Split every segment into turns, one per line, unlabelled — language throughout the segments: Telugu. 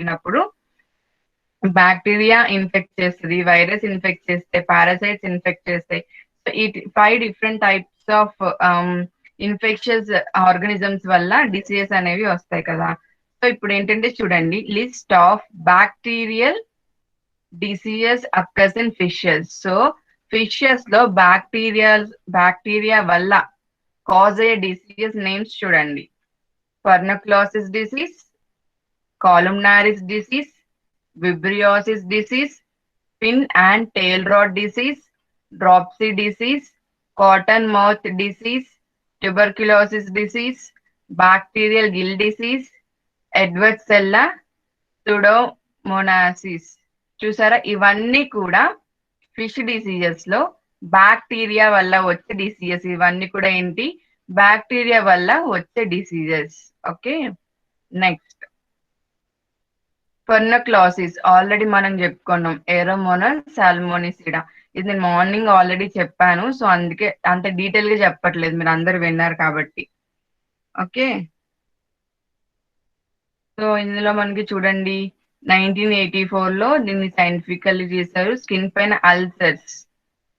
వెళ్ళినప్పుడు బ్యాక్టీరియా ఇన్ఫెక్ట్ చేస్తుంది, వైరస్ ఇన్ఫెక్ట్ చేస్తే, పారాసైట్స్ ఇన్ఫెక్ట్ చేస్తాయి. సో ఈ 5 different types of infections organisms వల్ల డిసీజెస్ అనేవి వస్తాయి కదా. సో ఇప్పుడు ఏంటంటే చూడండి, list of bacterial diseases occurs in fishes. So fishes లో బ్యాక్టీరియా వల్ల కాజ్ అయ్యే డిసీజెస్ నేమ్స్ చూడండి. పర్నక్లోసిస్ disease, columnaris disease, vibriosis disease, fin and tail rot disease, dropsy disease, cotton mouth disease, tuberculosis disease, bacterial gill disease, Edwards-Cella, pseudomonasis. చూసారా, ఇవన్నీ కూడా ఫిష్ డిసీజెస్ లో బ్యాక్టీరియా వల్ల వచ్చే డిసీజెస్. ఇవన్నీ కూడా ఏంటి, బ్యాక్టీరియా వల్ల వచ్చే డిసీజెస్. ఓకే, నెక్స్ట్ పర్నక్లోసిస్ ఆల్రెడీ మనం చెప్పుకున్నాం, ఏరోమోనల్ సాల్మోనిసిడా. ఇది నేను మార్నింగ్ ఆల్రెడీ చెప్పాను, సో అందుకే అంత డీటెయిల్ గా చెప్పట్లేదు, మీరు అందరు విన్నారు కాబట్టి. ఓకే, సో ఇందులో మనకి చూడండి 1984 లో దీన్ని సైంటిఫికల్లీ చేశారు. స్కిన్ పైన అల్సర్స్,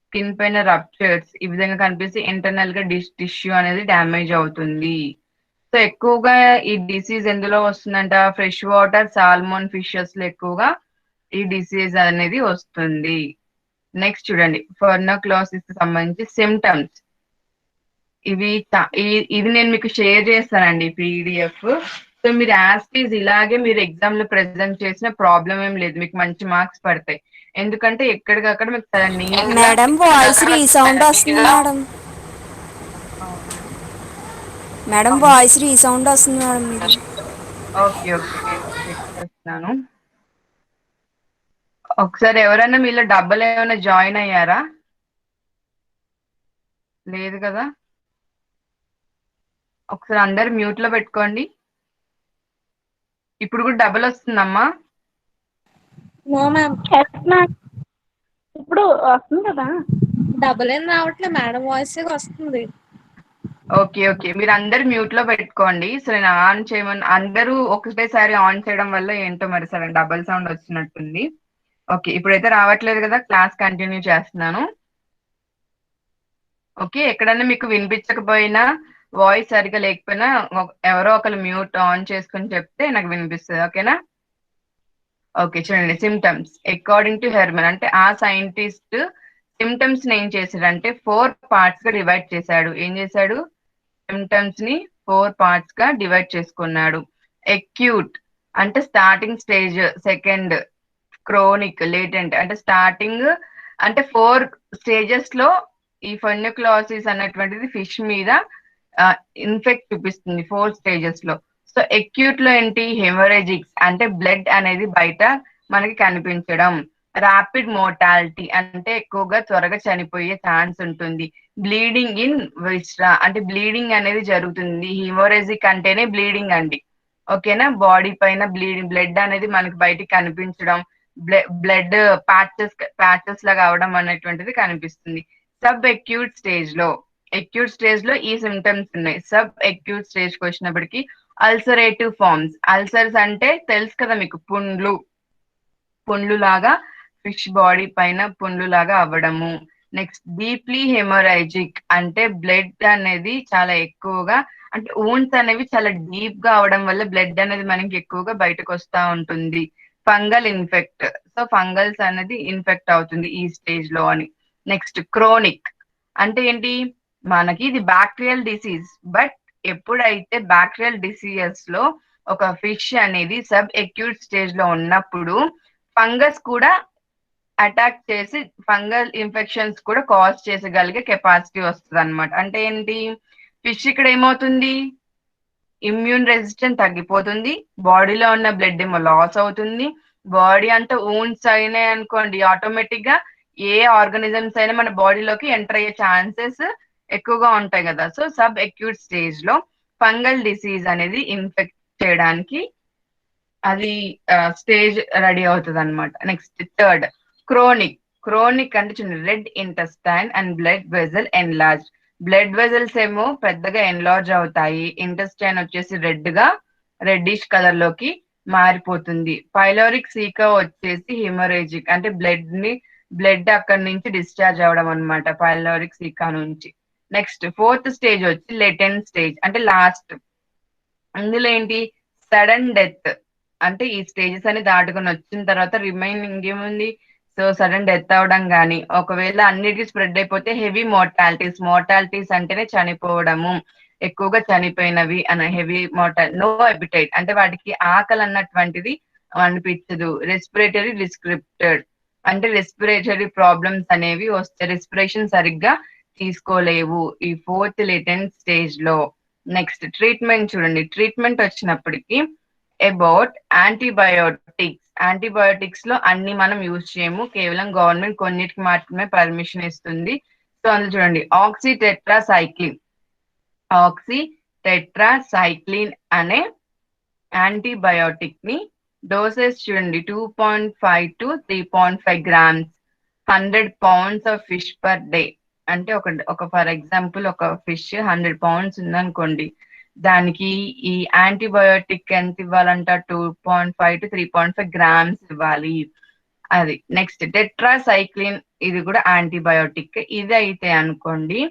స్కిన్ పైన రప్చర్స్ ఈ విధంగా కనిపిస్తే ఇంటర్నల్ గా టిష్యూ అనేది డ్యామేజ్ అవుతుంది. సో ఎక్కువగా ఈ డిసీజ్ ఎందులో వస్తుందంట, ఫ్రెష్ వాటర్ సాల్మోన్ ఫిషెస్ లో ఎక్కువగా ఈ డిసీజ్ అనేది వస్తుంది. నెక్స్ట్ చూడండి, పర్నక్లోసిస్ కి సంబంధించి సిమ్టమ్స్. ఇది నేను మీకు షేర్ చేస్తానండి పీడిఎఫ్. సో మీరు యాస్టీజ్ ఇలాగే మీరు ఎగ్జామ్ లో ప్రెజెంట్ చేసిన ప్రాబ్లం ఏం లేదు, మీకు మంచి మార్క్స్ పడతాయి. ఎందుకంటే ఎక్కడికక్కడ మీకు
మేడం వాయిస్ రీసౌండ్ వస్తుంది మేడం. మేడం వాయిస్ రీసౌండ్ వస్తుంది మేడం మీది.
ఓకే ఓకే, నేను చెక్ చేస్తున్నాను. ఒకసారి ఎవరైనా మీలో డబ్బులు ఏమైనా జాయిన్ అయ్యారా? లేదు కదా, ఒకసారి అందరు మ్యూట్ లో పెట్టుకోండి. ఇప్పుడు కూడా డబుల్ వస్తుందమ్మా?
No ma'am. ఇప్పుడు వస్తుంది కదా, డబుల్ ఏం రావట్లేదు మేడం, వాయిస్ వస్తుంది.
ఓకే ఓకే, మీరు అందరు మ్యూట్ లో పెట్టుకోండి. సో నేను ఆన్ చేయమని, అందరూ ఒకటేసారి ఆన్ చేయడం వల్ల ఏంటో మరి సరే డబుల్ సౌండ్ వచ్చినట్టుంది. ఓకే, ఇప్పుడైతే రావట్లేదు కదా, క్లాస్ కంటిన్యూ చేస్తున్నాను. ఓకే, ఎక్కడన్నా మీకు వినిపించకపోయినా, వాయిస్ సరిగా లేకపోయినా ఎవరో ఒకరు మ్యూట్ ఆన్ చేసుకుని చెప్తే నాకు వినిపిస్తుంది. ఓకేనా? ఓకే చూడండి, సిమ్టమ్స్ అకార్డింగ్ టు హెర్మన్, అంటే ఆ సైంటిస్ట్ సిమ్టమ్స్ ని ఏం చేశాడంటే 4 పార్ట్స్ గా డివైడ్ చేశాడు. ఏం చేశాడు, సిమ్టమ్స్ ని 4 పార్ట్స్ గా డివైడ్ చేసుకున్నాడు. అక్యూట్ అంటే starting stage, second chronic, latent అంటే స్టార్టింగ్, అంటే 4 స్టేజెస్ లో ఈ ఫర్నిక్లోసిస్ అనేటువంటిది ఫిష్ మీద ఇన్ఫెక్ట్ చూపిస్తుంది 4 స్టేజెస్ లో. సో అక్యూట్ లో ఏంటి, హెమరేజిక్స్ అంటే బ్లడ్ అనేది బయట మనకి కనిపించడం. ర్యాపిడ్ మోర్టాలిటీ అంటే ఎక్కువగా త్వరగా చనిపోయే ఛాన్స్ ఉంటుంది. బ్లీడింగ్ ఇన్ విస్ట్రా అంటే బ్లీడింగ్ అనేది జరుగుతుంది. హిమోరేజిక్ అంటేనే బ్లీడింగ్ అండి. ఓకేనా, బాడీ పైన బ్లడ్ అనేది మనకి బయటికి కనిపించడం, బ్లడ్ ప్యాచెస్ లాగా అవడం అనేటువంటిది కనిపిస్తుంది. సబ్ అక్యూట్ స్టేజ్ లో, అక్యూట్ స్టేజ్ లో ఈ సిమ్టమ్స్ ఉన్నాయి. సబ్ అక్యూట్ స్టేజ్ కి వచ్చినప్పటికీ అల్సరేటివ్ ఫార్మ్స్, అల్సర్స్ అంటే తెలుసు కదా మీకు, పుండ్లు లాగా ఫిష్ బాడీ పైన పుండ్లు లాగా అవ్వడము. నెక్స్ట్ డీప్లీ హెమోరైజిక్ అంటే బ్లడ్ అనేది చాలా ఎక్కువగా, అంటే ఊన్స్ అనేవి చాలా డీప్ గా అవడం వల్ల బ్లడ్ అనేది మనకి ఎక్కువగా బయటకు వస్తా ఉంటుంది. ఫంగల్ ఇన్ఫెక్ట్, సో ఫంగల్స్ అనేది ఇన్ఫెక్ట్ అవుతుంది ఈ స్టేజ్ లో అని. నెక్స్ట్ క్రోనిక్ అంటే ఏంటి, మనకి ఇది బ్యాక్టీరియల్ డిసీజ్, బట్ ఎప్పుడైతే బ్యాక్టీరియల్ డిసీజెస్ లో ఒక ఫిష్ అనేది సబ్ అక్యూట్ స్టేజ్ లో ఉన్నప్పుడు ఫంగస్ కూడా అటాక్ చేసి ఫంగల్ ఇన్ఫెక్షన్స్ కూడా కాజ్ చేసగలిగే కెపాసిటీ వస్తుంది అనమాట. అంటే ఏంటి, ఫిష్ ఇక్కడ ఏమవుతుంది, ఇమ్యూన్ రెసిస్టెన్స్ తగ్గిపోతుంది, బాడీలో ఉన్న బ్లడ్ ఏమో లాస్ అవుతుంది. బాడీ అంతా ఊన్స్ అయినాయి అనుకోండి, ఆటోమేటిక్ గా ఏ ఆర్గానిజమ్స్ అయినా మన బాడీలోకి ఎంటర్ అయ్యే ఛాన్సెస్ ఎక్కువగా ఉంటాయి కదా. సో సబ్ అక్యూట్ స్టేజ్ లో ఫంగల్ డిసీజ్ అనేది ఇన్ఫెక్ట్ చేయడానికి అది స్టేజ్ రెడీ అవుతుంది అనమాట. నెక్స్ట్ థర్డ్ క్రోనిక్, క్రోనిక్ అంటే చూడండి, red intestine and blood vessel enlarge. Blood vessels ఏమో పెద్దగా ఎన్లార్జ్ అవుతాయి, ఇంటెస్టైన్ వచ్చేసి రెడ్ గా రెడ్డిష్ కలర్ లోకి మారిపోతుంది. పైలోరిక్ సీకా వచ్చేసి హిమరేజిక్ అంటే బ్లడ్ అక్కడి నుంచి డిశ్చార్జ్ అవడం అనమాట పైలోరిక్ సీకా నుంచి. నెక్స్ట్ ఫోర్త్ స్టేజ్ వచ్చి లెటెంట్ స్టేజ్ అంటే లాస్ట్. అందులో ఏంటి సడన్ డెత్ అంటే ఈ స్టేజెస్ అని దాటుకొని వచ్చిన తర్వాత రిమైనింగ్ ఏముంది, సో సడన్ డెత్ అవడం కానీ, ఒకవేళ అన్నిటికీ స్ప్రెడ్ అయిపోతే హెవీ మోర్టాలిటీస్ అంటేనే చనిపోవడము, ఎక్కువగా చనిపోయినవి అన్న హెవీ నో అపిటైట్ అంటే వాటికి ఆకలి అన్నటువంటిది అనిపించదు. రెస్పిరేటరీ డిస్క్రిప్టెడ్ అంటే రెస్పిరేటరీ ప్రాబ్లమ్స్ అనేవి వస్తాయి, రెస్పిరేషన్ సరిగ్గా తీసుకోలేవు ఈ ఫోర్త్ లెటెంట్ స్టేజ్ లో. నెక్స్ట్ ట్రీట్మెంట్ చూడండి. ట్రీట్మెంట్ వచ్చినప్పటికి అబౌట్ యాంటీబయోటిక్స్ లో అన్ని మనం యూజ్ చేయము, కేవలం గవర్నమెంట్ కొన్నిటికి మాత్రమే పర్మిషన్ ఇస్తుంది. సో అందులో చూడండి ఆక్సిటెట్రాసైక్లిన్ అనే యాంటీబయోటిక్ ని డోసెస్ చూడండి 2.5 to 3.5 grams 100 pounds of fish per day. అంటే ఒక ఫర్ ఎగ్జాంపుల్ ఒక ఫిష్ 100 pounds ఉందనుకోండి, దానికి ఈ యాంటీబయోటిక్ ఎంత ఇవ్వాలంట 2.5 to 3.5 grams ఇవ్వాలి. అది నెక్స్ట్ టెట్రాసైక్లిన్, ఇది కూడా యాంటీబయోటిక్. ఇది అయితే అనుకోండి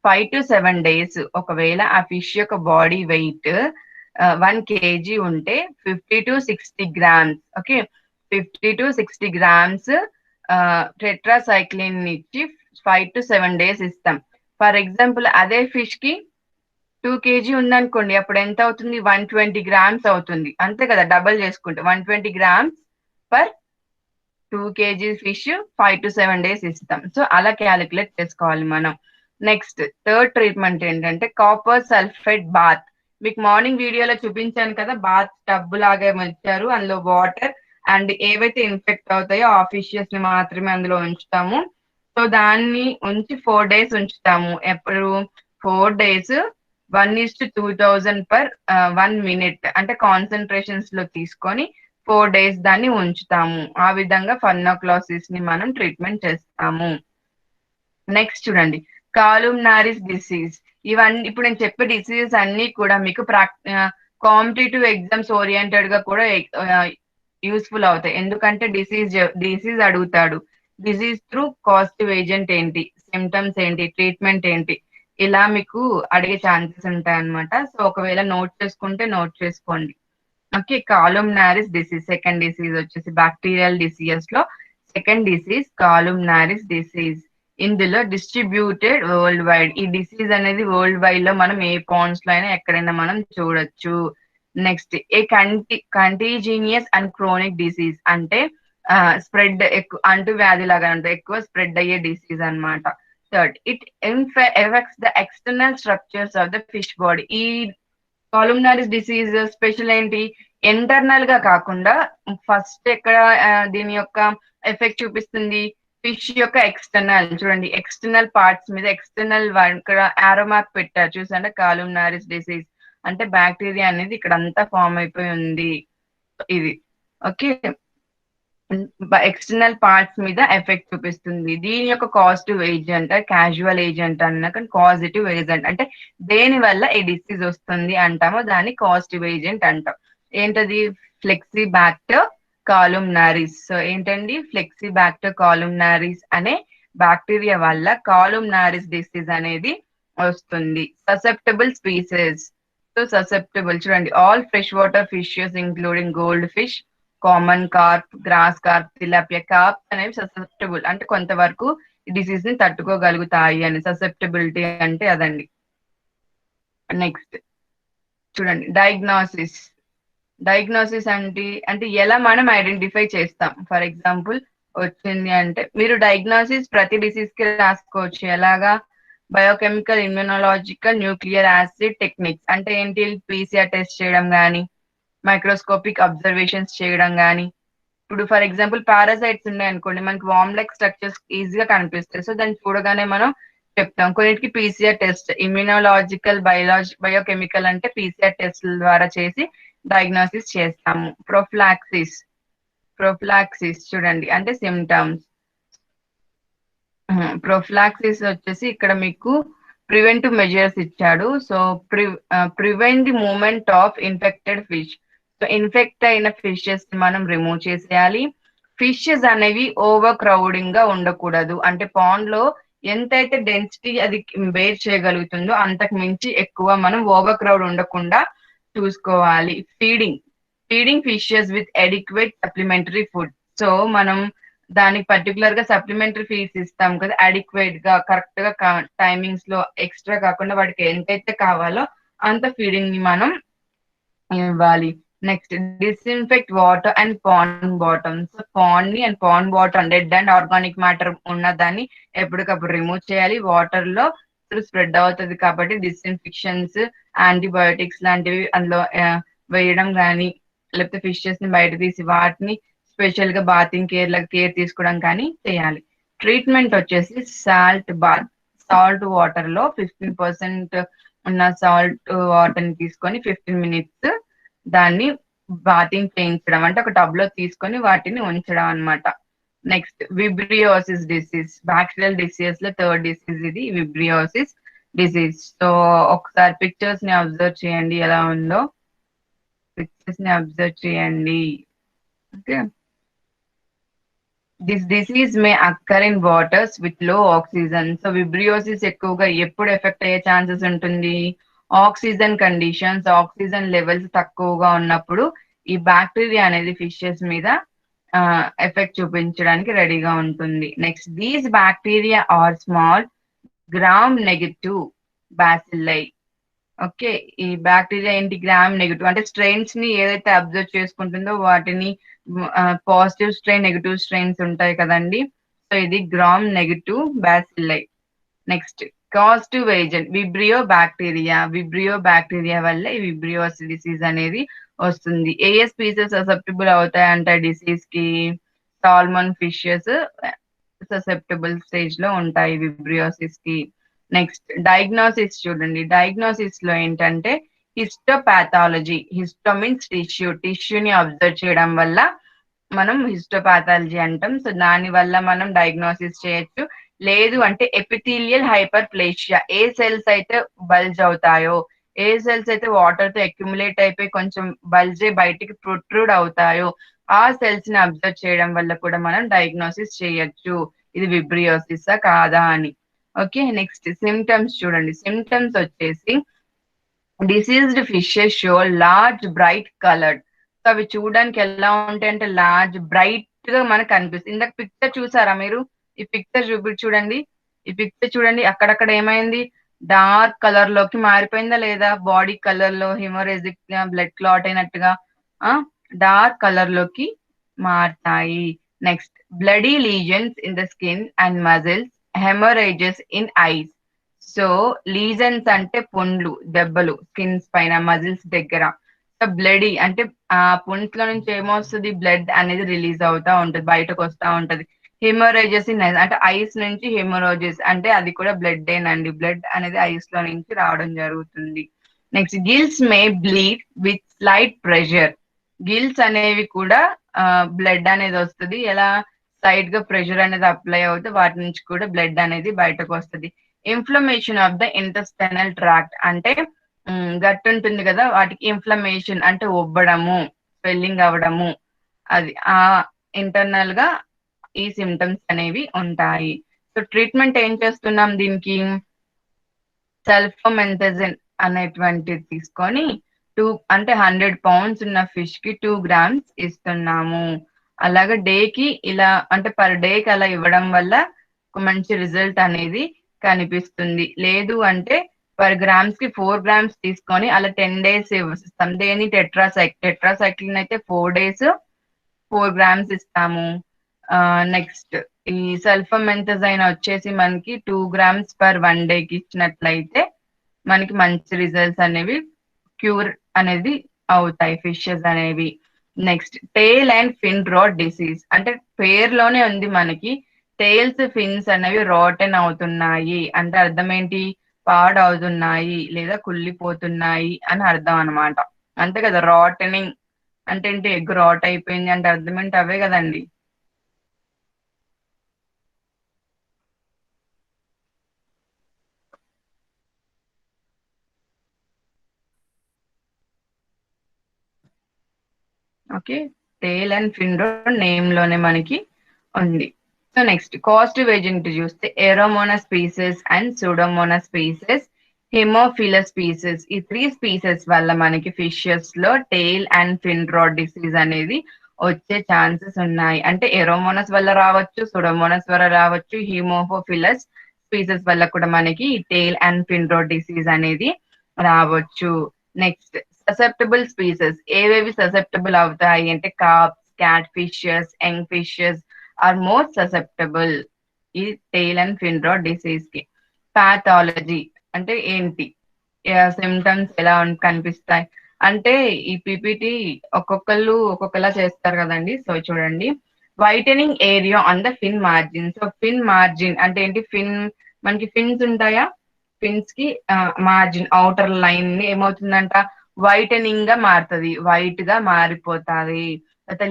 5 to 7 days ఒకవేళ ఆ ఫిష్ యొక్క బాడీ వెయిట్ 1 kg ఉంటే 50 to 60 grams, okay 50 to 60 grams tetracycline ఇచ్చి 5 to 7 days ఇస్తాం. ఫర్ ఎగ్జాంపుల్ అదే ఫిష్ కి 2 kg ఉందనుకోండి, అప్పుడు ఎంత అవుతుంది 120 grams అవుతుంది, అంతే కదా, డబల్ చేసుకుంటే 120 grams per 2 kg fish 5 to 7 days ఇస్తాం. సో అలా క్యాలిక్యులేట్ చేసుకోవాలి మనం. నెక్స్ట్ థర్డ్ ట్రీట్మెంట్ ఏంటంటే కాపర్ సల్ఫేట్ బాత్. మీకు మార్నింగ్ వీడియోలో చూపించాను కదా, బాత్ టబ్ లాగా ఇచ్చారు, అందులో వాటర్ అండ్ ఏవైతే ఇన్ఫెక్ట్ అవుతాయో ఆ ఫిషెస్ ని మాత్రమే అందులో ఉంచుతాము. సో దాన్ని ఉంచి 4 days ఉంచుతాము. ఎప్పుడు 4 days 1:2000 per 1 minute అంటే కాన్సన్ట్రేషన్స్ లో తీసుకొని 4 days దాన్ని ఉంచుతాము. ఆ విధంగా ఫర్నోక్లాసిస్ ని మనం ట్రీట్మెంట్ చేస్తాము. నెక్స్ట్ చూడండి కాలుమ్నారిస్ డిసీజ్. ఇవన్నీ ఇప్పుడు నేను చెప్పే డిసీజెస్ అన్ని కూడా మీకు కాంపిటేటివ్ ఎగ్జామ్స్ ఓరియంటెడ్ గా కూడా యూస్ఫుల్ అవుతాయి. ఎందుకంటే డిసీజ్ అడుగుతాడు, డిసీజ్ త్రూ కాజిటివ్ ఏజెంట్ ఏంటి, సిమ్టమ్స్ ఏంటి, ట్రీట్మెంట్ ఏంటి, ఇలా మీకు అడిగే ఛాన్సెస్ ఉంటాయి అన్నమాట. సో ఒకవేళ నోట్ చేసుకుంటే నోట్ చేసుకోండి. Okay, columnaris disease second disease వచ్చేసి బ్యాక్టీరియల్ డిసీజెస్ లో సెకండ్ డిసీజ్ కాలుమ్నారిస్ డిసీజ్. ఇందులో డిస్ట్రిబ్యూటెడ్ వరల్డ్ వైడ్. ఈ డిసీజ్ అనేది వరల్డ్ వైడ్ లో మనం ఏ పాయింట్స్ లో అయినా ఎక్కడైనా మనం చూడొచ్చు. Next a contagious and chronic disease అంటే స్ప్రెడ్ ఎక్కువ అంటూ వ్యాధి లాగా ఉంటుంది, ఎక్కువ స్ప్రెడ్ అయ్యే డిసీజ్ అన్నమాట. Third it effects the external structures of the fish body. ఈ కాలుమ్నారిస్ డిసీజ్ స్పెషల్ ఏంటి, ఇంటర్నల్ గా కాకుండా ఫస్ట్ ఎక్కడ దీని యొక్క ఎఫెక్ట్ చూపిస్తుంది, ఫిష్ యొక్క ఎక్స్టర్నల్. చూడండి ఎక్స్టర్నల్ పార్ట్స్ మీద ఎక్స్టర్నల్ ఇక్కడ ఆరో మార్క్ పెట్టారు చూసండి, కాలుమ్నారిస్ డిసీజ్ అంటే బ్యాక్టీరియా అనేది ఇక్కడ అంతా ఫామ్ అయిపోయి ఉంది ఇది. ఓకే, ఎక్స్టర్నల్ పార్ట్స్ మీద ఎఫెక్ట్ చూపిస్తుంది. దీని యొక్క కాజిటివ్ ఏజెంట్ క్యాజువల్ ఏజెంట్ అన్నా కానీ కాజిటివ్ ఏజెంట్ అంటే దేని వల్ల ఈ డిసీజ్ వస్తుంది అంటామో దాన్ని కాజిటివ్ ఏజెంట్ అంటాం. ఏంటది ఫ్లెక్సీబ్యాక్టర్ కాలుమ్నారిస్. సో ఏంటండి ఫ్లెక్సీబ్యాక్టర్ కాలుమ్నారిస్ అనే బ్యాక్టీరియా వల్ల కాలుమ్నారిస్ డిసీజ్ అనేది వస్తుంది. Susceptible species. సో ససెప్టబుల్ చూడండి all fresh water fishes including gold fish, common carp, grass carp, tilapia carp అనేవి ససెప్టబుల్ అంటే కొంతవరకు డిసీజ్ ని తట్టుకోగలుగుతాయి అని. ససెప్టబిలిటీ అంటే అదండి. నెక్స్ట్ చూడండి డయాగ్నోసిస్ అంటే ఎలా మనం ఐడెంటిఫై చేస్తాం. ఫర్ ఎగ్జాంపుల్ వచ్చింది అంటే మీరు డయాగ్నోసిస్ ప్రతి డిసీజ్ కి రాసుకోవచ్చు. ఎలాగా biochemical, immunological, nuclear acid techniques అంటే ఏంటి, పీసీఆర్ టెస్ట్ చేయడం కానీ, మైక్రోస్కోపిక్ అబ్జర్వేషన్స్ చేయడం కానీ. ఇప్పుడు ఫర్ ఎగ్జాంపుల్ పారాసైట్స్ ఉన్నాయి అనుకోండి, మనకి వామ్ లైక్ స్ట్రక్చర్స్ ఈజీగా కనిపిస్తాయి. సో దాన్ని చూడగానే మనం చెప్తాం. కొన్నిటికి పీసీఆర్ టెస్ట్, ఇమ్యూనలాజికల్, బయోకెమికల్ అంటే పీసీఆర్ టెస్ట్ల ద్వారా చేసి డయాగ్నోసిస్ చేస్తాము. ప్రొఫిలాక్సిస్ చూడండి అంటే సిమ్టమ్స్. ప్రొఫిలాక్సిస్ వచ్చేసి ఇక్కడ మీకు ప్రివెంటివ్ మెజర్స్ ఇచ్చాడు. So prevent the movement of infected fish. So so infect అయిన ఫిషెస్ మనం రిమూవ్ చేసేయాలి. ఫిషెస్ అనేవి ఓవర్ క్రౌడింగ్ గా ఉండకూడదు. అంటే పాండ్ లో ఎంతైతే డెన్సిటీ అది బేర్ చేయగలుగుతుందో అంతకు మించి ఎక్కువ మనం ఓవర్ క్రౌడ్ ఉండకుండా చూసుకోవాలి. Feeding fishes with adequate supplementary food. So మనం దానికి పర్టికులర్ గా సప్లిమెంటరీ ఫీడ్స్ ఇస్తాం కదా, అడిక్వేట్ గా కరెక్ట్ గా టైమింగ్స్ లో ఎక్స్ట్రా కాకుండా వాటికి ఎంతైతే కావాలో అంత ఫీడింగ్ ని మనం ఇవ్వాలి. Next disinfect water and pond bottoms. Pond ని and pond water dead and organic matter ఉన్న దాన్ని ఎప్పటికప్పుడు రిమూవ్ చేయాలి. వాటర్ లో స్ప్రెడ్ అవుతుంది కాబట్టి డిస్ఇన్ఫెక్షన్స్, యాంటీబయోటిక్స్ లాంటివి అందులో వేయడం కానీ, లేకపోతే ఫిషెస్ ని బయట తీసి వాటిని స్పెషల్ గా బాతింగ్ కేర్ తీసుకోవడం కానీ చేయాలి. ట్రీట్మెంట్ వచ్చేసి సాల్ట్ వాటర్ లో 15% ఉన్న సాల్ట్ వాటర్ ని తీసుకొని 15 మినిట్స్ దాన్ని బాతింగ్ చేయించడం, అంటే ఒక టబ్ లో తీసుకొని వాటిని ఉంచడం అన్నమాట. Next vibriosis disease, bacterial disease లో థర్డ్ డిసీజ్ ఇది విబ్రియోసిస్ డిసీజ్. సో ఒకసారి పిక్చర్స్ ని అబ్జర్వ్ చేయండి ఎలా ఉందో. పిక్చర్స్ ని అబ్జర్వ్ చేయండి. Okay, this disease May అక్కర్ in waters with లో ఆక్సిజన్. సో విబ్రియోసిస్ ఎక్కువగా ఎప్పుడు ఎఫెక్ట్ అయ్యే ఛాన్సెస్ ఉంటుంది? ఆక్సిజన్ కండిషన్స్, ఆక్సిజన్ లెవెల్స్ తక్కువగా ఉన్నప్పుడు ఈ బ్యాక్టీరియా అనేది ఫిషెస్ మీద ఎఫెక్ట్ చూపించడానికి రెడీగా ఉంటుంది. Next these bacteria are small gram negative bacilli. Okay, ఈ బ్యాక్టీరియా ఏంటి? గ్రామ్ నెగటివ్ అంటే స్ట్రెయిన్స్ ని ఏదైతే అబ్జర్వ్ చేసుకుంటుందో వాటిని పాజిటివ్ స్ట్రెయిన్, నెగటివ్ స్ట్రెయిన్స్ ఉంటాయి కదండి. సో ఇది gram negative బ్యాసిల్లై. Next causative agent Vibrio bacteria వల్ల ఈ విబ్రియోసిస్ డిసీజ్ అనేది వస్తుంది. ఏ స్పీసెస్ ససెప్టబుల్ అవుతాయంటే డిసీజ్ కి సాల్మన్ ఫిషెస్ ససెప్టబుల్ స్టేజ్ లో ఉంటాయి విబ్రియోసిస్ కి. నెక్స్ట్ డయాగ్నోసిస్ చూడండి. డయాగ్నోసిస్ లో ఏంటంటే హిస్టోపాథాలజీ. హిస్టో మీన్స్ టిష్యూని అబ్జర్వ్ చేయడం వల్ల మనం హిస్టోపాథాలజీ అంటాం. సో దాని వల్ల మనం డయాగ్నోసిస్ చేయొచ్చు. లేదు అంటే ఎపిథీలియల్ హైపర్ ప్లేషియా, ఏ సెల్స్ అయితే బల్జ్ అవుతాయో, ఏ సెల్స్ అయితే వాటర్ తో అక్యుములేట్ అయిపోయి కొంచెం బల్జ్ బయటికి ప్రొట్రూడ్ అవుతాయో ఆ సెల్స్ ని అబ్జర్వ్ చేయడం వల్ల కూడా మనం డయాగ్నోసిస్ చేయొచ్చు ఇది విబ్రియోసిసా కాదా అని. ఓకే, నెక్స్ట్ సిమ్టమ్స్ చూడండి. సిమ్టమ్స్ వచ్చేసి diseased fishes show large bright coloured. So అవి చూడడానికి ఎలా ఉంటాయి అంటే లార్జ్ బ్రైట్ గా మనకు కనిపిస్తుంది. ఇందాక పిక్చర్ చూసారా మీరు? ఈ పిక్చర్ చూడండి. ఈ పిక్చర్ చూడండి, అక్కడక్కడ ఏమైంది? డార్క్ కలర్ లోకి మారిపోయిందా లేదా? బాడీ కలర్ లో హిమోరేజిక్ బ్లడ్ క్లాట్ అయినట్టుగా డార్క్ కలర్ లోకి మారుతాయి. Next bloody lesions in the skin and muscles, haemorrhages in ice. So lesions అంటే పుండ్లు, దెబ్బలు స్కిన్స్ పైన, మజిల్స్ దగ్గర. సో బ్లడీ అంటే ఆ పుండ్స్ లో నుంచి ఏమొస్తుంది? బ్లడ్ అనేది రిలీజ్ అవుతా ఉంటది, బయటకు వస్తా ఉంటది. హెమరేజెస్ ఇన్ ఐస్ అంటే ఐస్ నుంచి హెమరోజెస్ అంటే అది కూడా బ్లడ్ ఏనండి. బ్లడ్ అనేది ఐస్ లో నుంచి రావడం జరుగుతుంది. Next gills May bleed with slight pressure. Gills అనేవి కూడా బ్లడ్ అనేది వస్తుంది. ఎలా? సైడ్ గా ప్రెషర్ అనేది అప్లై అవుతే వాటి నుంచి కూడా బ్లడ్ అనేది బయటకు వస్తుంది. Inflammation of the intestinal tract అంటే గట్ ఉంటుంది కదా, వాటికి ఇన్ఫ్లమేషన్ అంటే ఉబ్బడము, స్వెల్లింగ్ అవ్వడము, అది ఆ ఇంటర్నల్ గా ఈ సిమ్టమ్స్ అనేవి ఉంటాయి. సో ట్రీట్మెంట్ ఏం చేస్తున్నాం దీనికి? సల్ఫోమెంథజన్ అనేటువంటిది తీసుకొని 2 అంటే 100 pounds ఉన్న ఫిష్ కి 2 grams ఇస్తున్నాము. అలాగే డేకి ఇలా అంటే పర్ డేకి అలా ఇవ్వడం వల్ల ఒక మంచి రిజల్ట్ అనేది కనిపిస్తుంది. లేదు అంటే పర్ గ్రామ్స్ కి 4 grams తీసుకొని అలా 10 days ఇస్తాం. దేని? టెట్రాసైక్లిన్ అయితే 4 days 4 grams ఇస్తాము. నెక్స్ట్ ఈ సల్ఫోమెంథజైన్ వచ్చేసి మనకి 2 grams per 1 day కి ఇచ్చినట్లయితే మనకి మంచి రిజల్ట్స్ అనేవి క్యూర్ అనేది అవుతాయి ఫిషెస్ అనేవి. Next tail and fin rot disease అంటే పేరులోనే ఉంది మనకి, టెయిల్స్ ఫిన్స్ అనేవి రాటెన్ అవుతున్నాయి అంటే అర్థం ఏంటి? పాడవుతున్నాయి లేదా కుళ్ళిపోతున్నాయి అని అర్థం అనమాట. అంతే కదా, రాటెనింగ్ అంటే ఏంటి? ఎగ్ రాట్ అయిపోయింది అంటే అర్థం ఏంటి? అవే కదండి. Okay, tail and fin rot name లోనే మనకి ఉంది. సో నెక్స్ట్ కాస్ట్ వేజెంట్ చూస్తే Aeromonas species and Pseudomonas species, Haemophilus species, ఈ 3 స్పీసెస్ వల్ల మనకి ఫిషెస్ లో tail and fin rot disease అనేది వచ్చే ఛాన్సెస్ ఉన్నాయి. అంటే ఎరోమోనస్ వల్ల రావచ్చు, సూడోమోనస్ వల్ల రావచ్చు, హిమోఫిలస్ స్పీసెస్ వల్ల కూడా మనకి tail and fin rot disease అనేది రావచ్చు. నెక్స్ట్ ససెప్టబుల్ స్పీసెస్ ఏవేవి ససెప్టబుల్ అవుతాయి అంటే carps, cat fishes, young fishes are most susceptible ఈ tail and fin rot disease కి. పాథాలజీ అంటే ఏంటి, సిమ్టమ్స్ ఎలా కనిపిస్తాయి అంటే ఈ పిపిటి ఒక్కొక్కళ్ళు ఒక్కొక్కలా చేస్తారు కదండి. సో చూడండి, whitening area on the fin margin. So fin margin అంటే ఏంటి, ఫిన్ మనకి ఫిన్స్ ఉంటాయా, ఫిన్స్ కి మార్జిన్ అవుటర్ లైన్ ని ఏమవుతుందంట వైటనింగ్ గా మారుతుంది, వైట్ గా మారిపోతాది.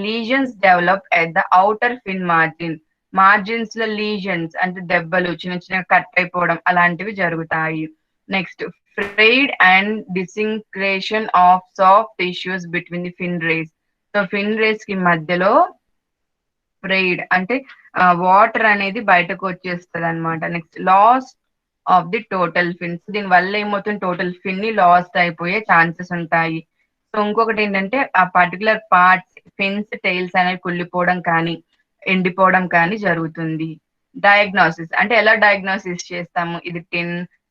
Lesions develop at the outer fin margin, margins లో లీజన్స్ అంటే దెబ్బలు చిన్న చిన్న కట్ అయిపోవడం అలాంటివి జరుగుతాయి. Next frayed and disintegration of soft tissues between the fin rays. So fin rays కి మధ్యలో ఫ్రైడ్ అంటే వాటర్ అనేది బయటకు వచ్చేస్తుంది అనమాట. Next loss of the total fins, దీని వల్ల ఏమవుతుంది టోటల్ ఫిన్ ని లాస్ట్ అయిపోయే ఛాన్సెస్ ఉంటాయి. సో ఇంకొకటి ఏంటంటే ఆ పర్టికులర్ పార్ట్స్ ఫిన్స్ టైల్స్ అనేవి కుళ్ళిపోవడం కానీ ఎండిపోవడం కానీ జరుగుతుంది. డయాగ్నోసిస్ అంటే ఎలా డయాగ్నోసిస్ చేస్తాము, ఇది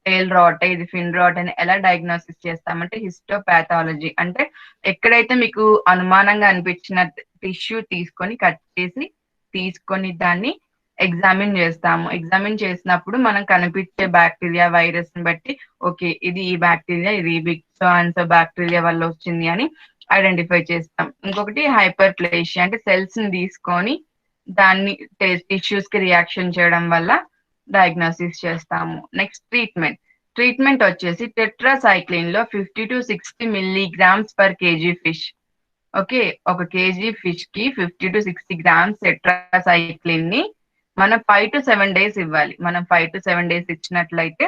టెయిల్ రాట్, ఇది ఫిన్ రాట్ అని ఎలా డయాగ్నోసిస్ చేస్తామంటే హిస్టోపాథాలజీ అంటే ఎక్కడైతే మీకు అనుమానంగా అనిపించిన టిష్యూ తీసుకొని కట్ చేసి తీసుకొని దాన్ని ఎగ్జామిన్ చేస్తాము. ఎగ్జామిన్ చేసినప్పుడు మనం కనిపించే బ్యాక్టీరియా వైరస్ ని బట్టి ఓకే ఇది ఈ బ్యాక్టీరియా, ఇది సో అండ్ సో బ్యాక్టీరియా వల్ల వచ్చింది అని ఐడెంటిఫై చేస్తాం. ఇంకొకటి హైపర్ ప్లేషియా అంటే సెల్స్ ని తీసుకొని దాన్ని టిష్యూస్ కి రియాక్షన్ చేయడం వల్ల డయాగ్నోసిస్ చేస్తాము. నెక్స్ట్ ట్రీట్మెంట్ వచ్చేసి టెట్రాసైక్లిన్ లో 50 to 60 milligrams per kg fish. Okay, ఒక కేజీ ఫిష్ కి 50 to 60 grams టెట్రాసైక్లిన్ ని మనం 5 to 7 days ఇవ్వాలి. మనం 5 to 7 days ఇచ్చినట్లయితే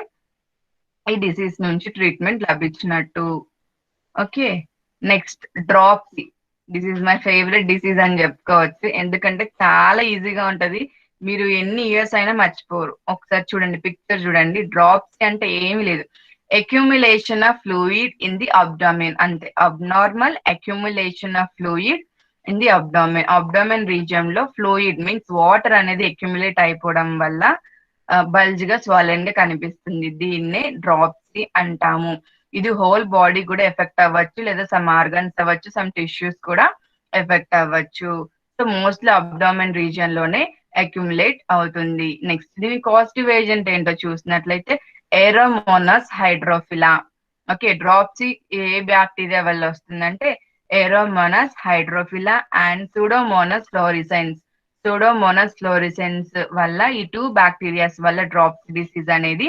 ఈ డిసీజ్ నుంచి ట్రీట్మెంట్ లభించినట్టు. Okay, next dropsy, this is my favourite disease అని చెప్పుకోవచ్చు, ఎందుకంటే చాలా ఈజీగా ఉంటది, మీరు ఎన్ని ఇయర్స్ అయినా మర్చిపోరు. ఒకసారి చూడండి, పిక్చర్ చూడండి. డ్రాప్సీ అంటే ఏమీ లేదు, accumulation of fluid in the abdomen, అంతే. Abnormal accumulation of fluid in the abdomen region లో ఫ్లూయిడ్ మీన్స్ వాటర్ అనేది అక్యుములేట్ అయిపోవడం వల్ల బల్జ్ గా స్వాలెన్ గా కనిపిస్తుంది, దీన్నే డ్రాప్సీ అంటాము. ఇది హోల్ బాడీ కూడా ఎఫెక్ట్ అవ్వచ్చు, లేదా సమ్ ఆర్గన్స్ అవ్వచ్చు, సమ్ టిష్యూస్ కూడా ఎఫెక్ట్ అవ్వచ్చు. సో మోస్ట్లీ అబ్డామిన్ రీజియన్ లోనే అక్యుములేట్ అవుతుంది. నెక్స్ట్ దీని కాస్టివ్ ఏజెంట్ ఏంటో చూసినట్లయితే ఏరోమోనస్ హైడ్రోఫిలా. ఓకే, డ్రాప్సీ ఏ బ్యాక్టీరియా వల్ల వస్తుందంటే Aeromonas hydrophila and Pseudomonas fluorescens. Pseudomonas fluorescens వల్ల ఈ 2 బ్యాక్టీరియాస్ వల్ల డ్రాప్సీ డిసీజ్ అనేది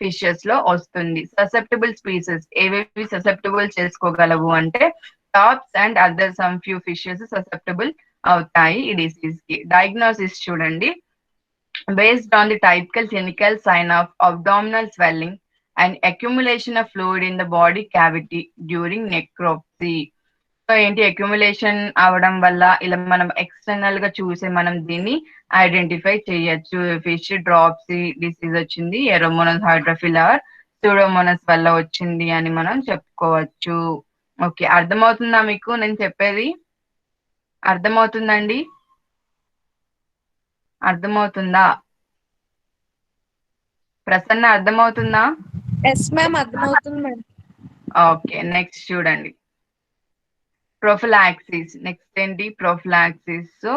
ఫిషెస్ లో వస్తుంది. ససెప్టబుల్ స్పీసెస్ ఏవేవి ససెప్టబుల్ చేసుకోగలవు అంటే tops and other some few fishes susceptible అవుతాయి ఈ డిసీజ్ కి. డయాగ్నోసిస్ చూడండి, based on the typical clinical sign of abdominal swelling and accumulation of fluid in the body cavity during necropsy. So ఏంటి, అక్యుములేషన్ అవడం వల్ల ఇలా మనం ఎక్స్టర్నల్ గా చూసి మనం దీన్ని ఐడెంటిఫై చేయొచ్చు. ఫిష్ డ్రాప్సీ డిసీజ్ వచ్చింది, ఏరోమోనస్ హైడ్రోఫిలా సూడోమోనస్ వల్ల వచ్చింది అని మనం చెప్పుకోవచ్చు. ఓకే, అర్థమవుతుందా మీకు నేను చెప్పేది? అర్థమవుతుందండి? అర్థమవుతుందా ప్రసన్న, అర్థమవుతుందా?
ఎస్ మ్యామ్, అర్థమవుతుంది మేడం.
ఓకే, నెక్స్ట్ చూడండి ప్రొఫిలాక్సిస్. నెక్స్ట్ ఏంటి prophylaxis. So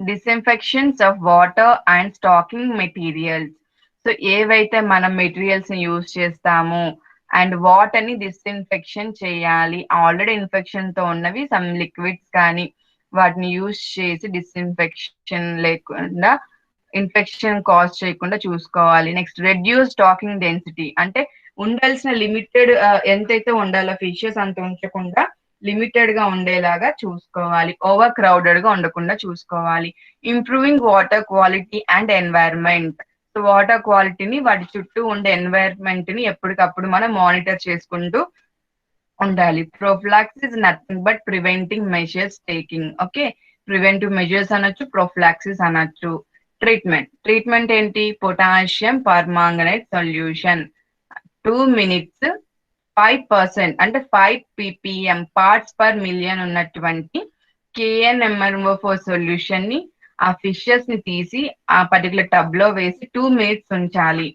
disinfections of water and stocking materials. So ఏవైతే మనం మెటీరియల్స్ ని యూజ్ చేస్తామో అండ్ వాటర్ ని డిస్ఇన్ఫెక్షన్ చేయాలి. ఆల్రెడీ ఇన్ఫెక్షన్ తో ఉన్నవి సమ్ లిక్విడ్స్ కానీ వాటిని యూజ్ చేసి డిస్ఇన్ఫెక్షన్ లేకుండా ఇన్ఫెక్షన్ కాజ్ చేయకుండా చూసుకోవాలి. నెక్స్ట్ రెడ్యూస్ స్టాకింగ్ డెన్సిటీ అంటే ఉండాల్సిన లిమిటెడ్ ఎంతైతే ఉండాలో ఫిషెస్ అంత ఉంచకుండా లిమిటెడ్ గా ఉండేలాగా చూసుకోవాలి. ఓవర్ క్రౌడెడ్ గా ఉండకుండా చూసుకోవాలి. Improving water quality and environment. So water క్వాలిటీని వాటి చుట్టూ ఉండే ఎన్వైరన్మెంట్ ని ఎప్పటికప్పుడు మనం మానిటర్ చేసుకుంటూ ఉండాలి. Prophylaxis nothing but preventing measures taking. Okay, preventive measures అనొచ్చు, ప్రొఫిలాక్సిస్ అనొచ్చు. ట్రీట్మెంట్ ఏంటి? పొటాషియం పర్మాంగనేట్ సొల్యూషన్ 2 minutes 5% అంటే 5 ppm పార్ట్స్ పర్ మిలియన్ ఉన్నటువంటి KNMnO4 సొల్యూషన్ ని ఆ ఫిషెస్ ని తీసి ఆ పర్టికులర్ టబ్ లో వేసి 2 minutes ఉంచాలి.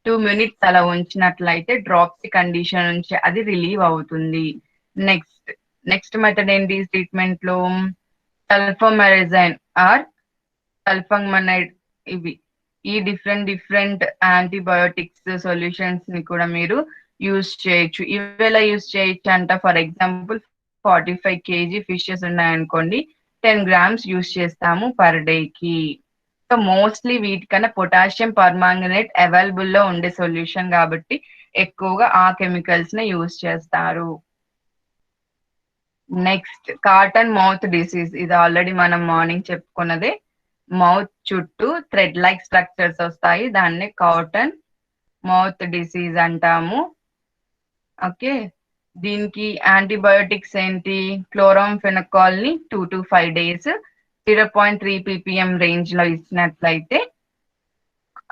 2 minutes అలా ఉంచినట్లయితే డ్రాప్సీ కండిషన్ నుంచి అది రిలీవ్ అవుతుంది. నెక్స్ట్ మెథడ్ ఏంటి ట్రీట్మెంట్ లో? సల్ఫోమెరజైన్ ఆర్ సల్ఫంగమైడ్. ఇవి ఈ డిఫరెంట్ యాంటీబయోటిక్స్ సొల్యూషన్స్ ని కూడా మీరు యూజ్ చేయొచ్చు. ఇవి ఎలా యూజ్ చేయొచ్చు అంట? ఫర్ ఎగ్జాంపుల్ 45 kg ఫిషెస్ ఉన్నాయనుకోండి, 10 grams యూజ్ చేస్తాము పర్ డే కి. సో మోస్ట్లీ వీటికన్నా పొటాషియం పర్మాంగనేట్ అవైలబుల్ లో ఉండే సొల్యూషన్ కాబట్టి ఎక్కువగా ఆ కెమికల్స్ ని యూజ్ చేస్తారు. Next cotton mouth disease. ఇది ఆల్రెడీ మనం మార్నింగ్ చెప్పుకున్నదే. మౌత్ చుట్టూ థ్రెడ్ లైక్ స్ట్రక్చర్స్ వస్తాయి, దాన్ని కాటన్ మౌత్ డిసీజ్ అంటాము. ఓకే, దీనికి యాంటీబయోటిక్స్ ఏంటి? క్లోరాంఫెనకాల్ ని 2 to 5 days 0.3 ppm రేంజ్ లో ఇచ్చినట్లయితే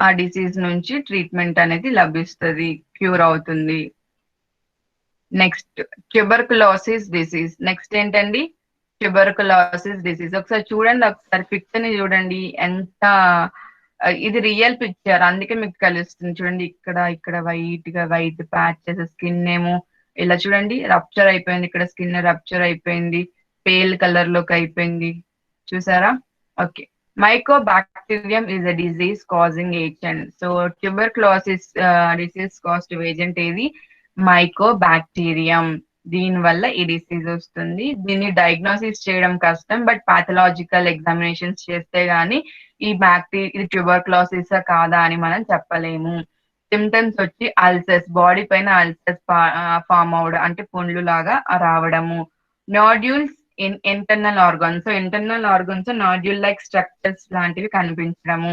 ఆ డిసీజ్ నుంచి ట్రీట్మెంట్ అనేది లభిస్తుంది, క్యూర్ అవుతుంది. Next tuberculosis disease. నెక్స్ట్ ఏంటండి? Tuberculosis disease. ఒకసారి చూడండి, ఒకసారి పిక్చర్ ని చూడండి. ఎంత ఇది రియల్ పిక్చర్, అందుకే మీకు కలుస్తుంది. చూడండి, ఇక్కడ వైట్ ప్యాచెస్, స్కిన్ ఏమో ఇలా చూడండి రప్చర్ అయిపోయింది. ఇక్కడ స్కిన్ రప్చర్ అయిపోయింది, పేల్ కలర్ లోకి అయిపోయింది. చూసారా? Okay, Mycobacterium is a disease causing agent. So tuberculosis disease causative agent ఏది? మైకోబాక్టీరియం. దీని వల్ల ఈ డిసీజ్ వస్తుంది. దీన్ని డయాగ్నోసిస్ చేయడం కష్టం, బట్ పాథలాజికల్ ఎగ్జామినేషన్స్ చేస్తే గానీ ఇది ట్యూబర్కులోసిస్ కాదా అని మనం చెప్పలేము. సిమ్టమ్స్ వచ్చి అల్సర్స్, బాడీ పైన అల్సర్స్ ఫామ్ అవడం, అంటే పుండ్లు లాగా రావడము. Nodules in internal organs. So internal organs nodule like structures లాంటివి కనిపించడము.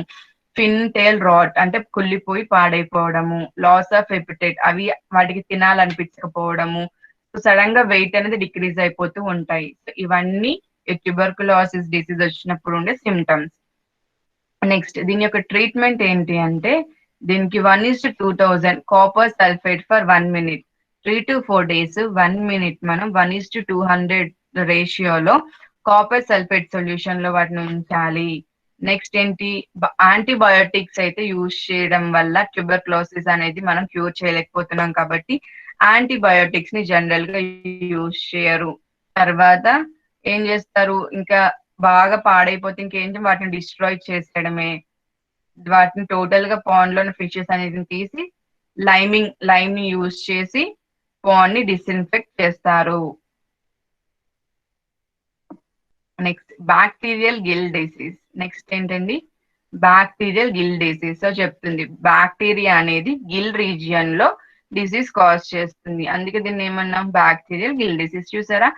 ఫిన్ టైల్ రాట్, అంటే కుళ్ళిపోయి పాడైపోవడము. లాస్ ఆఫ్ ఎపిటైట్, అవి వాటికి తినాలనిపించకపోవడము. సో సడన్ గా వెయిట్ అనేది డిక్రీజ్ అయిపోతూ ఉంటాయి. సో ఇవన్నీ ట్యూబర్కులోసిస్ డిసీజ్ వచ్చినప్పుడు ఉండే సిమ్టమ్స్. నెక్స్ట్ దీని యొక్క ట్రీట్మెంట్ ఏంటి అంటే, దీనికి 1:2000 copper sulphate for 1 minute 3 to 4 days 1 minute మనం 1:200 రేషియోలో కాపర్ సల్ఫేట్ సొల్యూషన్ లో వాటిని ఉంచాలి. నెక్స్ట్ ఏంటి? యాంటీబయోటిక్స్ అయితే యూజ్ చేయడం వల్ల ట్యూబర్కులోసిస్ అనేది మనం క్యూర్ చేయలేకపోతున్నాం కాబట్టి యాంటీబయోటిక్స్ ని జనరల్ గా యూజ్ చేయరు. తర్వాత ఏం చేస్తారు? ఇంకా బాగా పాడైపోతే ఇంకేంటి, వాటిని డిస్ట్రాయ్ చేసేయడమే. వాటిని టోటల్ గా పాండ్ లోని ఫిషెస్ అనేది తీసి లైమ్ ని యూజ్ చేసి పాండ్ ని డిస్ఇన్ఫెక్ట్ చేస్తారు. Next bacterial gill disease. Next ఏంటండి? Bacterial gill disease. సో చెప్తుంది బ్యాక్టీరియా అనేది గిల్ రీజియన్ లో డిసీజ్ కాజ్ చేస్తుంది, అందుకే దీన్ని ఏమన్నాం? Bacterial gill disease. చూసారా,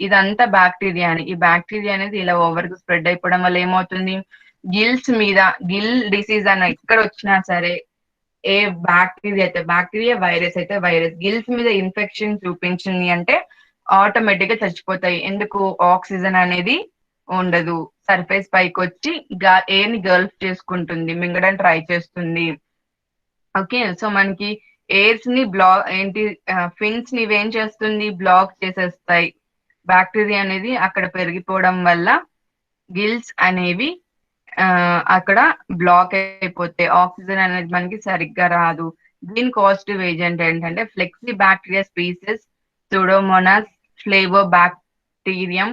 ఇదంతా బ్యాక్టీరియా అని. ఈ బ్యాక్టీరియా అనేది ఇలా ఓవర్ కు స్ప్రెడ్ అయిపోవడం వల్ల ఏమవుతుంది? గిల్స్ మీద, గిల్ డిసీజ్ అన్న ఇక్కడ వచ్చినా సరే, ఏ బ్యాక్టీరియా అయితే బ్యాక్టీరియా, వైరస్ అయితే వైరస్, గిల్స్ మీద ఇన్ఫెక్షన్ చూపించింది అంటే ఆటోమేటిక్ గా చచ్చిపోతాయి. ఎందుకు? ఆక్సిజన్ అనేది ఉండదు, సర్ఫేస్ పైకి వచ్చి ఎయిర్ ని గల్ఫ్ చేసుకుంటుంది, మింగడం ట్రై చేస్తుంది. ఓకే, సో మనకి ఎయిర్స్ ని ఫిన్స్ ని ఇవేం చేస్తుంది? బ్లాక్ చేసేస్తాయి. బ్యాక్టీరియా అనేది అక్కడ పెరిగిపోవడం వల్ల గిల్స్ అనేవి అక్కడ బ్లాక్ అయిపోతే ఆక్సిజన్ అనేది మనకి సరిగ్గా రాదు. దీని కాజిటివ్ ఏజెంట్ ఏంటంటే ఫ్లెక్సీ బ్యాక్టీరియా స్పీసెస్, సూడోమోనాస్, ఫ్లేవోబాక్టీరియం,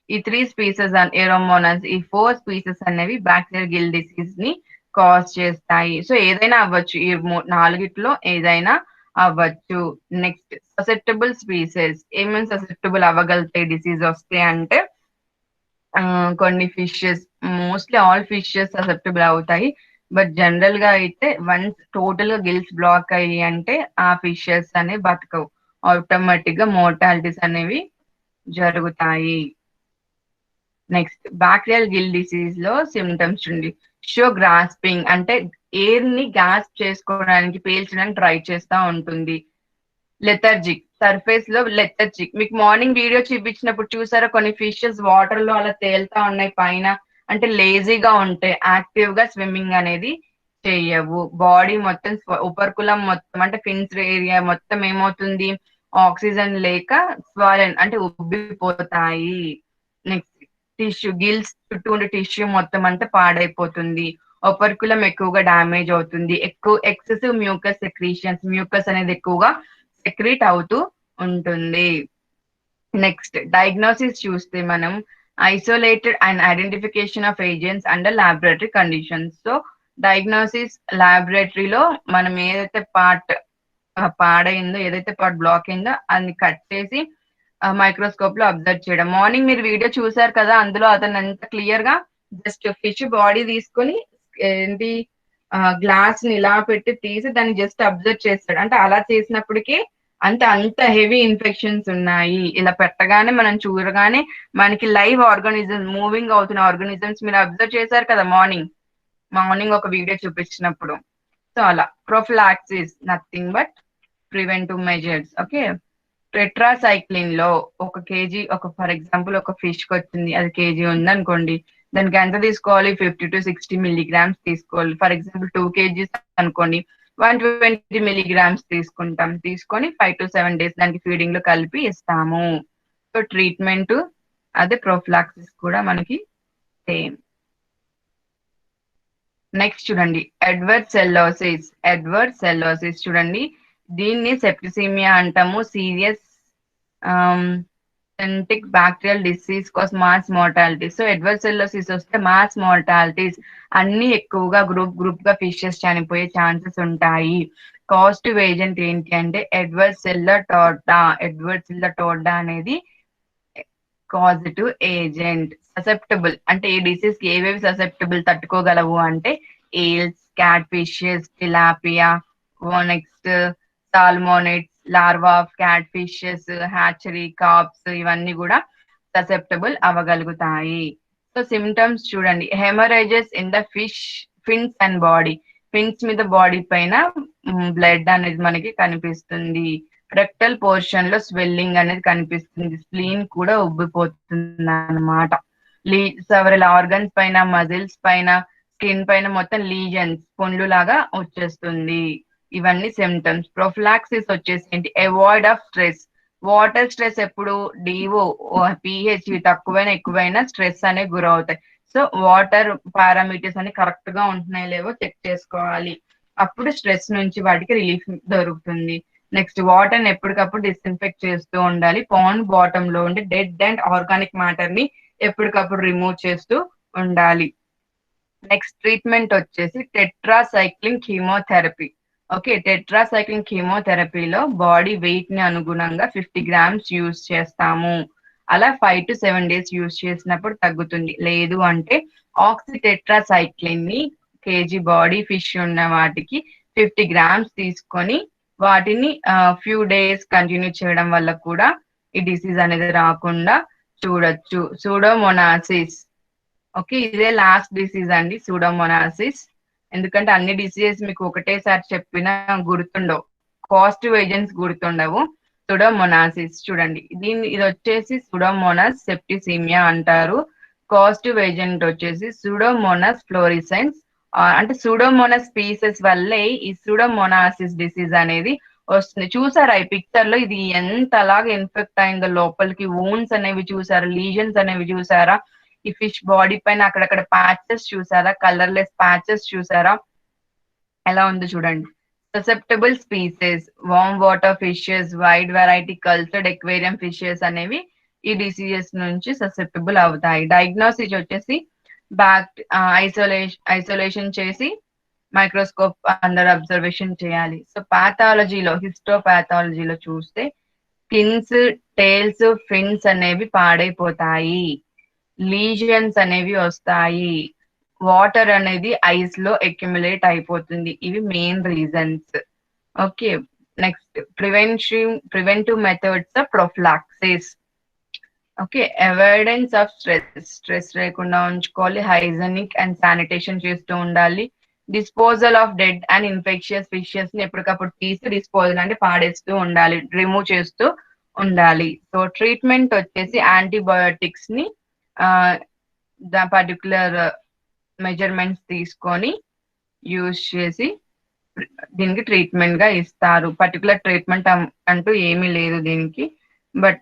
ఈ 3 స్పీసెస్ ఏరోమోనాస్, ఈ 4 స్పీసెస్ అనేవి బ్యాక్టీరియల్ గిల్ డిసీజ్ ని కాజ్ చేస్తాయి. సో ఏదైనా అవ్వచ్చు, ఈ 4 ఏదైనా అవ్వచ్చు. Next susceptible species. ఏమేమి ససెప్టబుల్ అవ్వగలుగుతాయి డిసీజ్ వస్తే అంటే, కొన్ని fishes, mostly all fishes susceptible అవుతాయి, బట్ జనరల్ గా అయితే వన్స్ టోటల్ గా గిల్స్ బ్లాక్ అయ్యి అంటే ఆ ఫిషెస్ అనేవి బతకవు, ఆటోమేటిక్ గా మోర్టాలిటీస్ అనేవి జరుగుతాయి. నెక్స్ట్ బ్యాక్టీరియల్ గిల్ డిసీజ్ లో సిమ్టమ్స్ చూడండి. షో గ్రాస్పింగ్, అంటే ఎయిర్ ని గ్యాస్ప్ చేసుకోవడానికి, పీల్చడానికి ట్రై చేస్తూ ఉంటుంది. లెథర్జిక్, సర్ఫేస్ లో లెథర్జిక్. మీకు మార్నింగ్ వీడియో చూపించినప్పుడు చూసారా కొన్ని ఫిషెస్ వాటర్ లో అలా తేలుతా ఉన్నాయి పైన, అంటే లేజీగా ఉంటాయి, యాక్టివ్ గా స్విమ్మింగ్ అనేది చెయ్యవు. బాడీ మొత్తం ఉపరికులం మొత్తం అంటే ఫిన్స్ ఏరియా మొత్తం ఏమవుతుంది, ఆక్సిజన్ లేక స్వాలెన్ అంటే ఉబ్బిపోతాయి. నెక్స్ట్ టిష్యూ, గిల్స్ చుట్టూ ఉండే టిష్యూ మొత్తం అంతా పాడైపోతుంది. ఉపరికులం ఎక్కువగా డ్యామేజ్ అవుతుంది. ఎక్కువ ఎక్సెసివ్ మ్యూకస్ సెక్రీషన్స్, మ్యూకస్ అనేది ఎక్కువగా సెక్రీట్ అవుతూ ఉంటుంది. నెక్స్ట్ డయాగ్నోసిస్ చూస్తే మనం isolated and identification of agents under laboratory conditions. So diagnosis లాబొరేటరీలో మనం ఏదైతే పార్ట్ పాడైందో, ఏదైతే పార్ట్ బ్లాక్ అయిందో అది కట్ చేసి మైక్రోస్కోప్ లో అబ్జర్వ్ చేయడం. మార్నింగ్ మీరు వీడియో చూసారు కదా, అందులో అతను ఎంత క్లియర్ గా జస్ట్ ఫిష్ బాడీ తీసుకొని ఏంటి గ్లాస్ ని ఇలా పెట్టి తీసి దాన్ని జస్ట్ అబ్జర్వ్ చేస్తాడు. అంటే అలా చేసినప్పటికీ అంత హెవీ ఇన్ఫెక్షన్స్ ఉన్నాయి. ఇలా పెట్టగానే మనం చూడగానే మనకి లైవ్ ఆర్గానిజమ్స్, మూవింగ్ అవుతున్న ఆర్గానిజమ్స్ మీరు అబ్జర్వ్ చేశారు కదా మార్నింగ్ ఒక వీడియో చూపించినప్పుడు. సో అలా prophylaxis nothing but preventive measures. Okay, tetracycline లో ఒక కేజీ, ఫర్ ఎగ్జాంపుల్ ఒక ఫిష్ కి వచ్చింది, అది కేజీ ఉంది అనుకోండి, దానికి ఎంత తీసుకోవాలి, 50 to 60 milligrams తీసుకోవాలి. ఫర్ ఎగ్జాంపుల్ 2 kgs అనుకోండి, 120 milligrams తీసుకుంటాం. తీసుకొని 5 to 7 days దానికి ఫీడింగ్ లో కలిపి ఇస్తాము. సో ట్రీట్మెంట్ అదే, ప్రొఫిలాక్సిస్ కూడా మనకి సేమ్. నెక్స్ట్ చూడండి ఎడ్వర్డ్ సెల్లోసిస్ చూడండి, దీన్ని సెప్టిసిమియా అంటాము. Serious septic bacterial disease causes mass mortalities. So edwardsiellosis వస్తే మాస్ మోర్టాలిటీస్ అన్ని ఎక్కువగా గ్రూప్ గా ఫిషెస్ చనిపోయే ఛాన్సెస్ ఉంటాయి. కాస్టివ్ ఏజెంట్ ఏంటి అంటే ఎడ్వర్డ్ సెల్లటోర్డా అనేది కాజిటివ్ ఏజెంట్. ససెప్టబుల్ అంటే ఈ డిసీజ్ కి ఏవేవి ససెప్టబుల్ తట్టుకోగలవు అంటే eels, cat fishes, tilapia, next salmonids, larva of cat fishes, hatchery, carps, ఇవన్నీ కూడా ససెప్టబుల్ అవ్వగలుగుతాయి. సో సిమ్టమ్స్ చూడండి, haemorrhages in the fins and body. Fins మీద బాడీ పైన బ్లడ్ అనేది మనకి కనిపిస్తుంది. రెక్టల్ పోర్షన్ లో స్వెల్లింగ్ అనేది కనిపిస్తుంది. స్ప్లీన్ కూడా ఉబ్బిపోతుంది అన్నమాట. సెవరల్ ఆర్గన్స్ పైన, మజిల్స్ పైన, స్కిన్ పైన మొత్తం లీజన్స్, పుండ్లు లాగా వచ్చేస్తుంది. ఇవన్నీ సిమ్టమ్స్. ప్రొఫిలాక్సిస్ వచ్చేసి ఏంటి, avoid of stress. Water stress ఎప్పుడు, డిఓ పిహెచ్ తక్కువైనా ఎక్కువైనా స్ట్రెస్ అనేవి గురవుతాయి. సో వాటర్ పారామీటర్స్ అన్ని కరెక్ట్ గా ఉంటున్నాయి లేవో చెక్ చేసుకోవాలి. అప్పుడు స్ట్రెస్ నుంచి వాటికి రిలీఫ్ దొరుకుతుంది. నెక్స్ట్ వాటర్ ని ఎప్పటికప్పుడు డిస్ఇన్ఫెక్ట్ చేస్తూ ఉండాలి. పాండ్ బాటమ్ లో ఉండే డెడ్ అండ్ ఆర్గానిక్ మ్యాటర్ ని ఎప్పటికప్పుడు రిమూవ్ చేస్తూ ఉండాలి. నెక్స్ట్ ట్రీట్మెంట్ వచ్చేసి టెట్రాసైక్లిన్ కీమోథెరపీ. ఓకే, టెట్రాసైక్లిన్ కీమోథెరపీలో బాడీ వెయిట్ ని అనుగుణంగా 50 grams యూజ్ చేస్తాము. అలా 5 to 7 days యూజ్ చేసినప్పుడు తగ్గుతుంది. లేదు అంటే ఆక్సిటెట్రాసైక్లిన్ ని కేజీ బాడీ ఫిష్ ఉన్న వాటికి 50 grams తీసుకొని వాటిని ఫ్యూ డేస్ కంటిన్యూ చేయడం వల్ల కూడా ఈ డిసీజ్ అనేది రాకుండా చూడొచ్చు. సూడోమోనాసిస్. ఓకే, ఇదే లాస్ట్ డిసీజ్ అండి సూడోమోనాసిస్. ఎందుకంటే అన్ని డిసీజెస్ మీకు ఒకటేసారి చెప్పినా గుర్తుండవు, కాస్టివ్ ఏజెంట్స్ గుర్తుండవు. సూడోమోనాసిస్ చూడండి, ఇది వచ్చేసి సూడోమోనాస్ సెప్టిసిమియా అంటారు. కాస్టివ్ ఏజెంట్ వచ్చేసి సూడోమోనాస్ ఫ్లోరిసెన్స్. అంటే సూడోమోనాస్ స్పీసెస్ వల్లే ఈ సూడోమోనాసిస్ డిసీజ్ అనేది వస్తుంది. చూసారా ఈ పిక్చర్ లో ఇది ఎంత అలాగా ఇన్ఫెక్ట్ అయిందో లోపలికి, వూన్స్ అనేవి చూసారా, లీజన్స్ అనేవి చూసారా, ఈ ఫిష్ బాడీ పైన అక్కడక్కడ ప్యాచెస్ చూసారా, కలర్లెస్ ప్యాచెస్ చూసారా, ఎలా ఉందో చూడండి. Susceptible species, warm water fishes, wide variety cultured aquarium fishes అనేవి ఈ డిసీజెస్ నుంచి ససెప్టబుల్ అవుతాయి. డయాగ్నోసిస్ వచ్చేసి ఐసోలేషన్ చేసి మైక్రోస్కోప్ అండర్ అబ్జర్వేషన్ చేయాలి. సో పాథాలజీలో, హిస్టోపాథాలజీలో చూస్తే స్కిన్స్, టేల్స్, ఫిన్స్ అనేవి పాడైపోతాయి, లీజన్స్ అనేవి వస్తాయి, వాటర్ అనేది ఐస్ లో అక్యుములేట్ అయిపోతుంది. ఇవి main reasons. Okay, next preventive methods of prophylaxis. Okay, avoidance of stress లేకుండా ఉంచుకోవాలి, హైజెనిక్ అండ్ శానిటేషన్ చేస్తూ ఉండాలి, disposal of dead and infectious fishes ని ఎప్పటికప్పుడు తీసి డిస్పోజల్ అంటే పాడేస్తూ ఉండాలి, రిమూవ్ చేస్తూ ఉండాలి. సో ట్రీట్మెంట్ వచ్చేసి యాంటీబయోటిక్స్ ని ద పర్టికులర్ మెజర్మెంట్స్ తీసుకొని యూజ్ చేసి దీనికి ట్రీట్మెంట్ గా ఇస్తారు. పర్టికులర్ ట్రీట్మెంట్ అంటూ ఏమీ లేదు దీనికి, బట్